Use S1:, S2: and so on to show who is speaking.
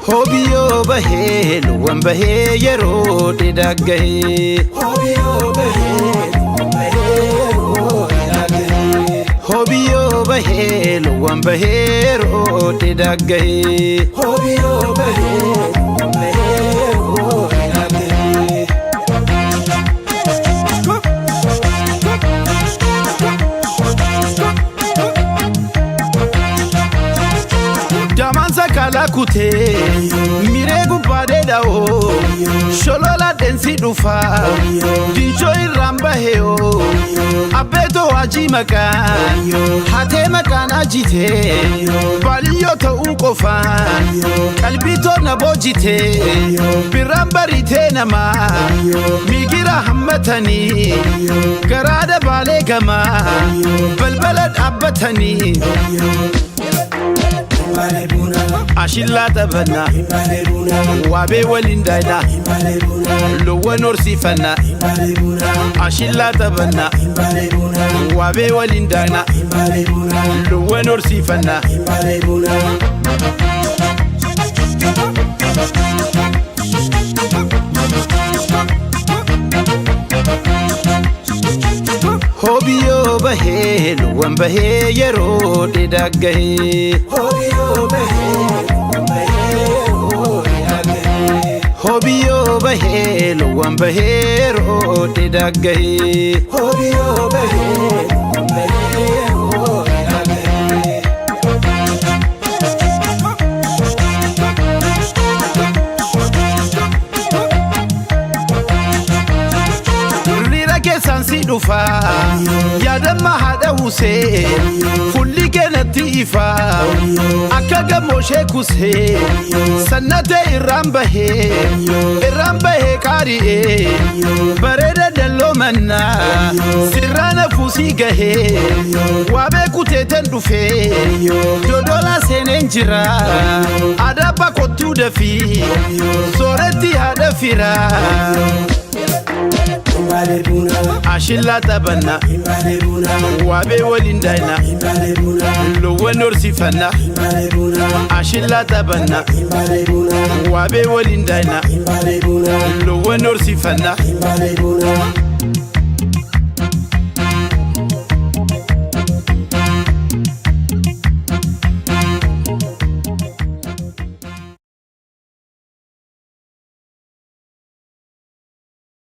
S1: Hobiyo bahel wambahe yero didagahe Hobiyo bahel Hobiyo bahel wambahe yero didagahe Hobiyo bahel Kala kute mire gubade dao sholola densi dufa dincho iramba heo abeto aji makan hate makan ajite baliyo to ukofa kalbito na bojite birambarite nama migira hammatani garada bale gama balbalad abbatani Ashilla tabana wabe walindayna lowa norsifana Ashilla tabana wabe walindayna lowa norsifana Hobiyo bahel wambahe yero didagahe Hobiyo bahel Hobiyo bahel wambahe yero didagahe Hobiyo bahel Sansi dufa yadama hada huse fulli genati ifa akaga moshe kuse sanate irambahe kari bareda dello manna sirana fusi gahe wabe kuteten dufe dodola senenjira adaba kotu dafi soreti hada fira Ashilla tabana wabe walindayna lowa norsifana Ashilla tabana wabe walindayna lowa norsifana